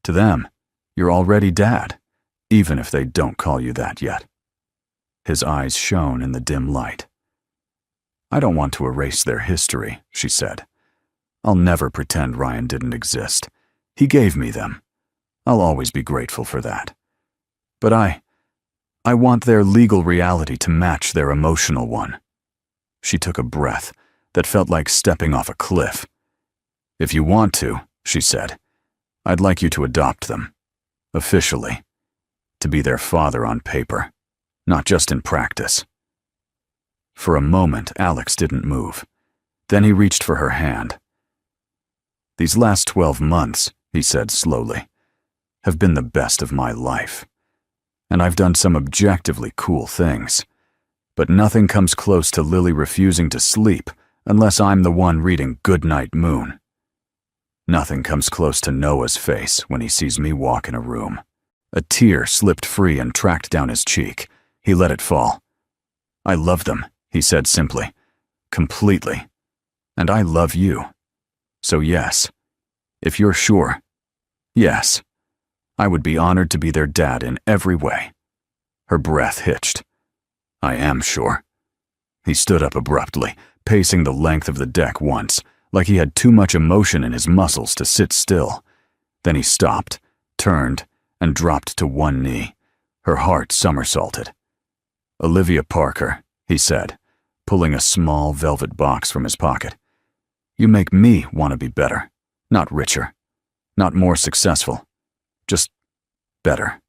To them, you're already Dad, even if they don't call you that yet. His eyes shone in the dim light. I don't want to erase their history, she said. I'll never pretend Ryan didn't exist. He gave me them. I'll always be grateful for that. But I want their legal reality to match their emotional one. She took a breath that felt like stepping off a cliff. If you want to, she said, I'd like you to adopt them. Officially. To be their father on paper, not just in practice. For a moment, Alex didn't move. Then he reached for her hand. These last 12 months, he said slowly, have been the best of my life. And I've done some objectively cool things. But nothing comes close to Lily refusing to sleep unless I'm the one reading Goodnight Moon. Nothing comes close to Noah's face when he sees me walk in a room. A tear slipped free and tracked down his cheek. He let it fall. I love them, he said simply. Completely. And I love you. So yes, if you're sure, yes, I would be honored to be their dad in every way. Her breath hitched. I am sure. He stood up abruptly, pacing the length of the deck once, like he had too much emotion in his muscles to sit still. Then he stopped, turned, and dropped to one knee. Her heart somersaulted. Olivia Parker, he said, pulling a small velvet box from his pocket. You make me want to be better. Not richer. Not more successful. Just better.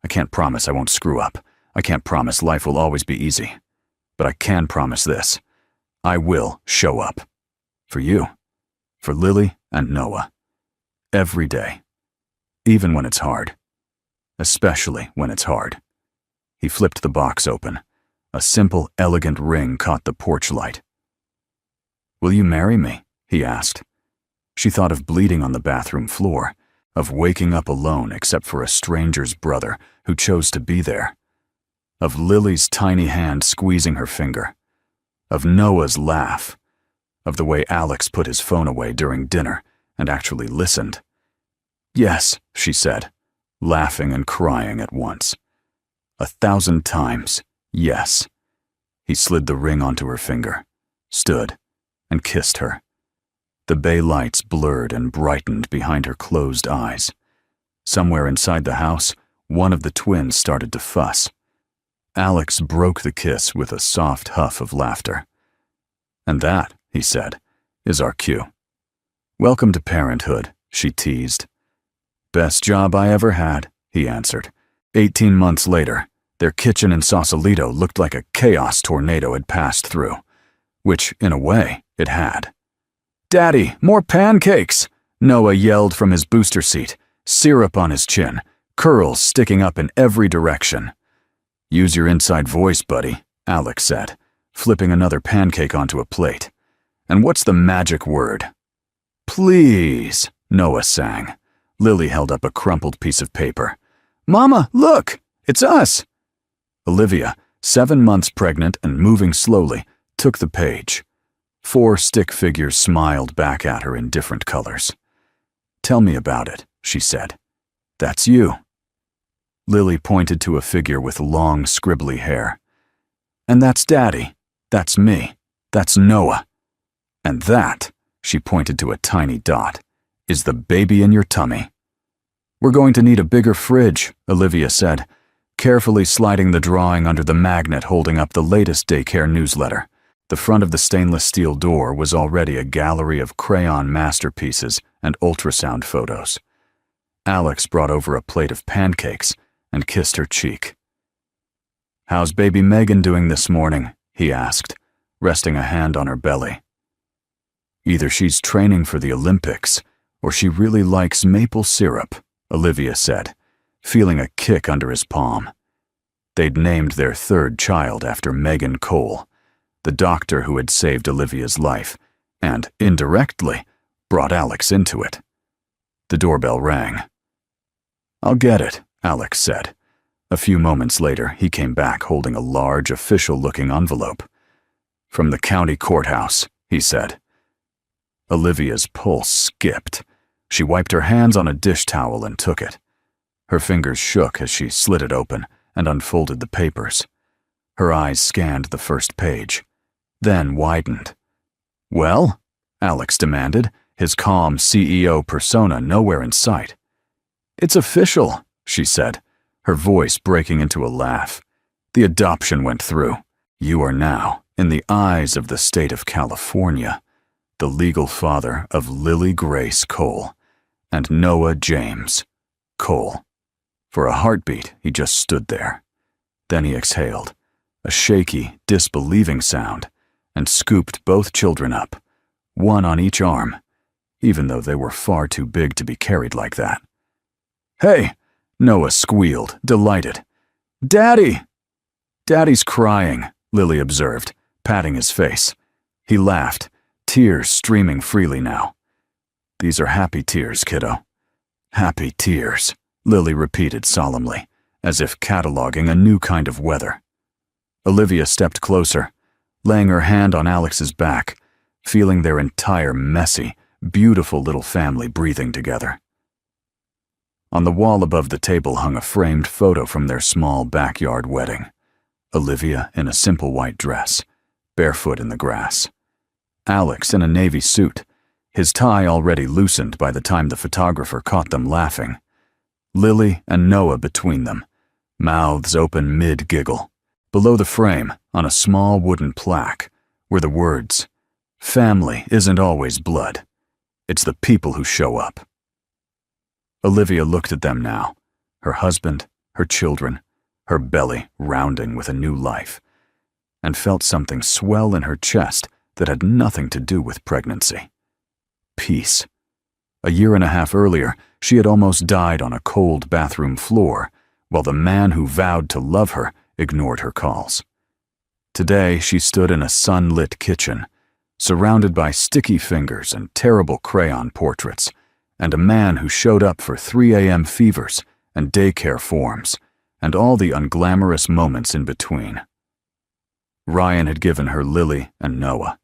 I can't promise I won't screw up. I can't promise life will always be easy. But I can promise this. I will show up. For you. For Lily and Noah. Every day. Even when it's hard. Especially when it's hard. He flipped the box open. A simple, elegant ring caught the porch light. "Will you marry me?" he asked. She thought of bleeding on the bathroom floor, of waking up alone except for a stranger's brother who chose to be there, of Lily's tiny hand squeezing her finger, of Noah's laugh, of the way Alex put his phone away during dinner and actually listened. "Yes," she said, laughing and crying at once. 1,000 times, yes. He slid the ring onto her finger, stood, and kissed her. The bay lights blurred and brightened behind her closed eyes. Somewhere inside the house, one of the twins started to fuss. Alex broke the kiss with a soft huff of laughter. "And that," he said, "is our cue." "Welcome to parenthood," she teased. "Best job I ever had," he answered. 18 months later, their kitchen in Sausalito looked like a chaos tornado had passed through, which, in a way, it had. "Daddy, more pancakes!" Noah yelled from his booster seat, syrup on his chin, curls sticking up in every direction. "Use your inside voice, buddy," Alex said, flipping another pancake onto a plate. "And what's the magic word?" "Please," Noah sang. Lily held up a crumpled piece of paper. "Mama, look! It's us!" Olivia, 7 months pregnant and moving slowly, took the page. 4 stick figures smiled back at her in different colors. "Tell me about it," she said. "That's you." Lily pointed to a figure with long, scribbly hair. "And that's Daddy. That's me. That's Noah. And that," she pointed to a tiny dot, "is the baby in your tummy." "We're going to need a bigger fridge," Olivia said, carefully sliding the drawing under the magnet holding up the latest daycare newsletter. The front of the stainless steel door was already a gallery of crayon masterpieces and ultrasound photos. Alex brought over a plate of pancakes and kissed her cheek. "How's baby Megan doing this morning?" he asked, resting a hand on her belly. "Either she's training for the Olympics, or she really likes maple syrup," Olivia said, feeling a kick under his palm. They'd named their 3rd child after Megan Cole, the doctor who had saved Olivia's life, and, indirectly, brought Alex into it. The doorbell rang. "I'll get it," Alex said. A few moments later, he came back holding a large, official-looking envelope. "From the county courthouse," he said. Olivia's pulse skipped. She wiped her hands on a dish towel and took it. Her fingers shook as she slid it open and unfolded the papers. Her eyes scanned the first page, then widened. "Well?" Alex demanded, his calm CEO persona nowhere in sight. "It's official," she said, her voice breaking into a laugh. "The adoption went through. You are now, in the eyes of the state of California, the legal father of Lily Grace Cole and Noah James Cole." For a heartbeat, he just stood there. Then he exhaled, a shaky, disbelieving sound, and scooped both children up, one on each arm, even though they were far too big to be carried like that. "Hey!" Noah squealed, delighted. "Daddy!" "Daddy's crying," Lily observed, patting his face. He laughed, tears streaming freely now. "These are happy tears, kiddo." "Happy tears," Lily repeated solemnly, as if cataloging a new kind of weather. Olivia stepped closer, laying her hand on Alex's back, feeling their entire messy, beautiful little family breathing together. On the wall above the table hung a framed photo from their small backyard wedding. Olivia in a simple white dress, barefoot in the grass. Alex in a navy suit, his tie already loosened by the time the photographer caught them laughing. Lily and Noah between them, mouths open mid-giggle. Below the frame, on a small wooden plaque, were the words, "Family isn't always blood. It's the people who show up. Olivia looked at them now, her husband, her children, her belly rounding with a new life, and felt something swell in her chest that had nothing to do with pregnancy. Peace. A year and a half earlier, she had almost died on a cold bathroom floor, while the man who vowed to love her ignored her calls. Today, she stood in a sun-lit kitchen, surrounded by sticky fingers and terrible crayon portraits, and a man who showed up for 3 a.m. fevers and daycare forms, and all the unglamorous moments in between. Ryan had given her Lily and Noah.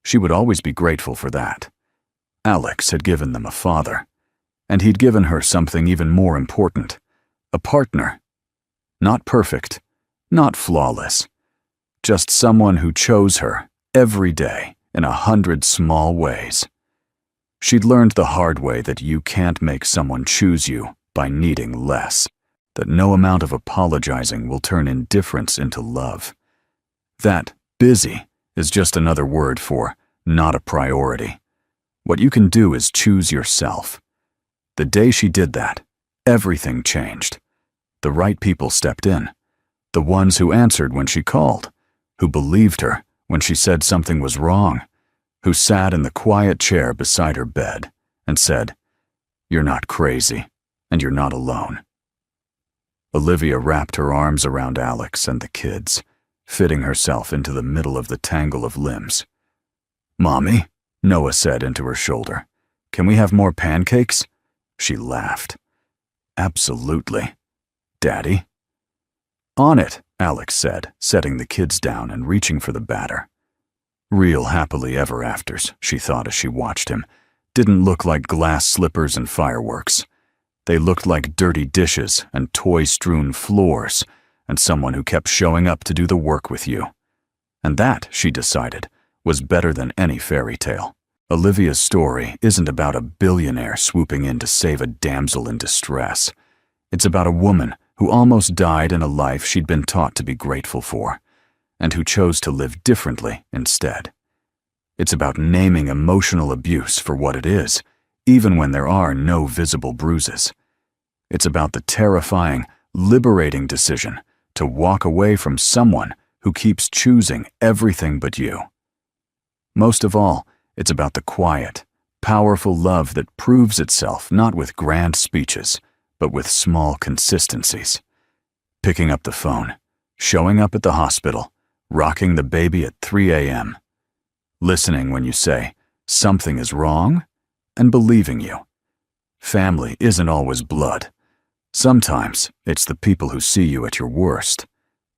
She would always be grateful for that. Alex had given them a father, and he'd given her something even more important, a partner. Not perfect, not flawless, just someone who chose her every day in 100 small ways. She'd learned the hard way that you can't make someone choose you by needing less, that no amount of apologizing will turn indifference into love. That busy is just another word for not a priority. What you can do is choose yourself. The day she did that, everything changed. The right people stepped in, the ones who answered when she called, who believed her when she said something was wrong, who sat in the quiet chair beside her bed and said, "You're not crazy, and you're not alone." Olivia wrapped her arms around Alex and the kids, fitting herself into the middle of the tangle of limbs. "Mommy," Noah said into her shoulder, "can we have more pancakes?" She laughed. "Absolutely. Daddy?" "On it," Alex said, setting the kids down and reaching for the batter. Real happily ever afters, she thought as she watched him, didn't look like glass slippers and fireworks. They looked like dirty dishes and toy-strewn floors, and someone who kept showing up to do the work with you. And that, she decided, was better than any fairy tale. Olivia's story isn't about a billionaire swooping in to save a damsel in distress. It's about a woman who almost died in a life she'd been taught to be grateful for, and who chose to live differently instead. It's about naming emotional abuse for what it is, even when there are no visible bruises. It's about the terrifying, liberating decision to walk away from someone who keeps choosing everything but you. Most of all, it's about the quiet, powerful love that proves itself not with grand speeches, but with small consistencies. Picking up the phone, showing up at the hospital, rocking the baby at 3 a.m., listening when you say, "Something is wrong," and believing you. Family isn't always blood. Sometimes it's the people who see you at your worst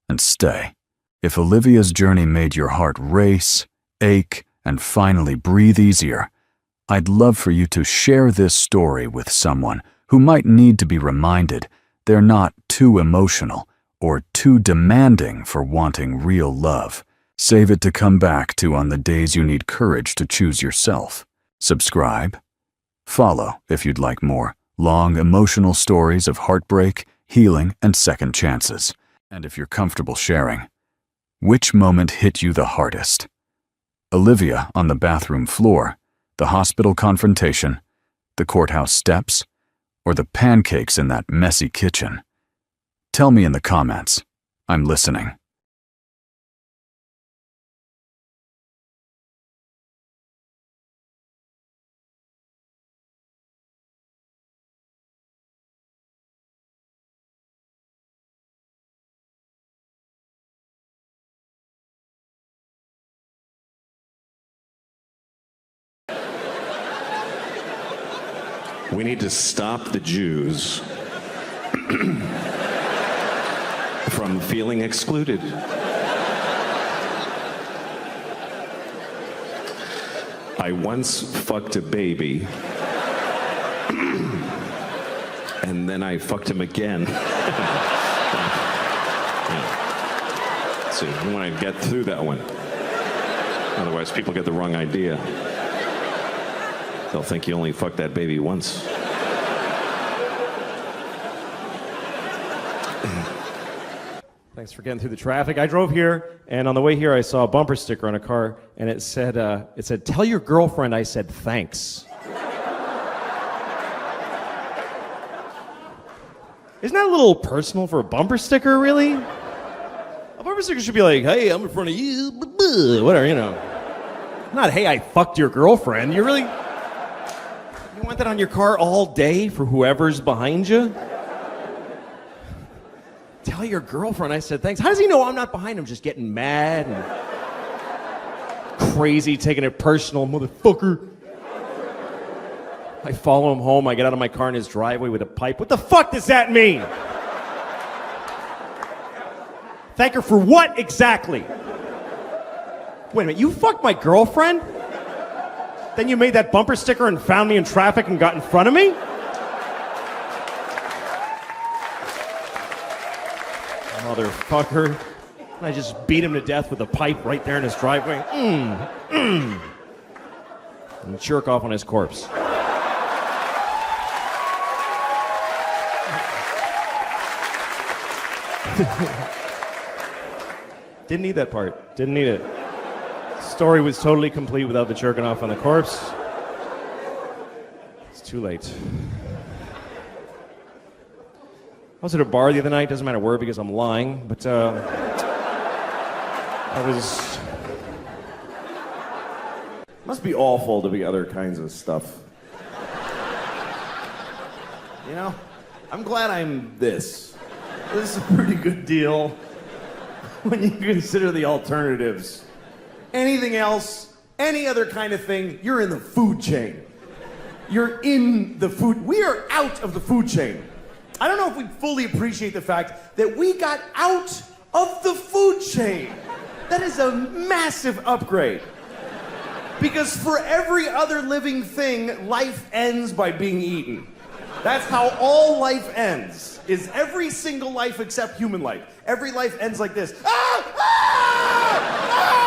and stay. If Olivia's journey made your heart race, ache, and finally breathe easier, I'd love for you to share this story with someone who might need to be reminded they're not too emotional or too demanding for wanting real love. Save it to come back to on the days you need courage to choose yourself. Subscribe. Follow if you'd like more long, emotional stories of heartbreak, healing, and second chances. And if you're comfortable sharing, which moment hit you the hardest? Olivia on the bathroom floor, the hospital confrontation, the courthouse steps, or the pancakes in that messy kitchen? Tell me in the comments. I'm listening. We need to stop the Jews from feeling excluded. I once fucked a baby, and then I fucked him again. So I want to get through that one. Otherwise, people get the wrong idea. They'll think you only fucked that baby once. Thanks for getting through the traffic. I drove here, and on the way here, I saw a bumper sticker on a car, and it said, "Tell your girlfriend I said thanks." Isn't that a little personal for a bumper sticker, really? A bumper sticker should be like, hey, I'm in front of you, whatever, you know. Not, hey, I fucked your girlfriend. You really... You want that on your car all day for whoever's behind you? Tell your girlfriend I said thanks. How does he know I'm not behind him? Just getting mad and crazy, taking it personal, motherfucker. I follow him home. I get out of my car in his driveway with a pipe. What the fuck does that mean? Thank her for what exactly? Wait a minute, you fucked my girlfriend? Then you made that bumper sticker and found me in traffic and got in front of me? Motherfucker. And I just beat him to death with a pipe right there in his driveway. And jerk off on his corpse. Didn't need that part. Didn't need it. Story was totally complete without the jerking off on the corpse. It's too late. I was at a bar the other night. Doesn't matter where because I'm lying, but I was... Must be awful to be other kinds of stuff. You know? I'm glad I'm this. This is a pretty good deal when you consider the alternatives. Anything else, any other kind of thing, you're in the food chain. You're in the food... We are out of the food chain. I don't know if we fully appreciate the fact that we got out of the food chain. That is a massive upgrade. Because for every other living thing, life ends by being eaten. That's how all life ends, is every single life except human life. Every life ends like this. Ah! Ah! Ah!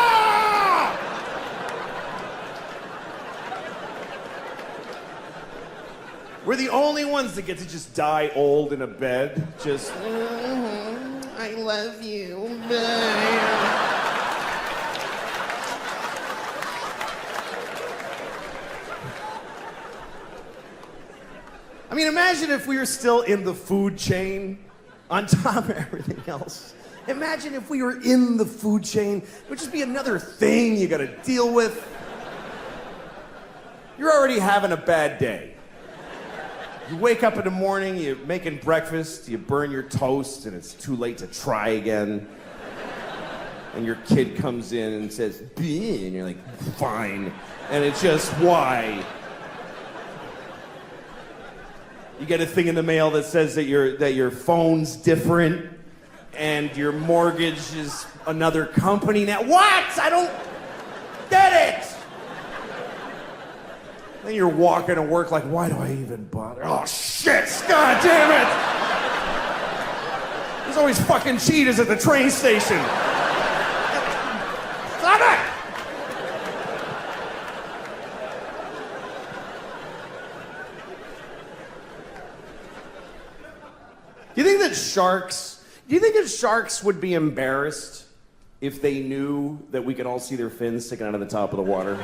We're the only ones that get to just die old in a bed. Just, I love you. Bye. I mean, imagine if we were still in the food chain on top of everything else. Imagine if we were in the food chain. It would just be another thing you gotta deal with. You're already having a bad day. You wake up in the morning, you're making breakfast, you burn your toast, and it's too late to try again. And your kid comes in and says, "Bleh," and you're like, fine. And it's just, why? You get a thing in the mail that says that your phone's different and your mortgage is another company now. What? I don't get it. Then you're walking to work like, why do I even bother? Oh shit, God damn it. There's always fucking cheetahs at the train station. Stop it. Do you think that sharks would be embarrassed if they knew that we could all see their fins sticking out of the top of the water?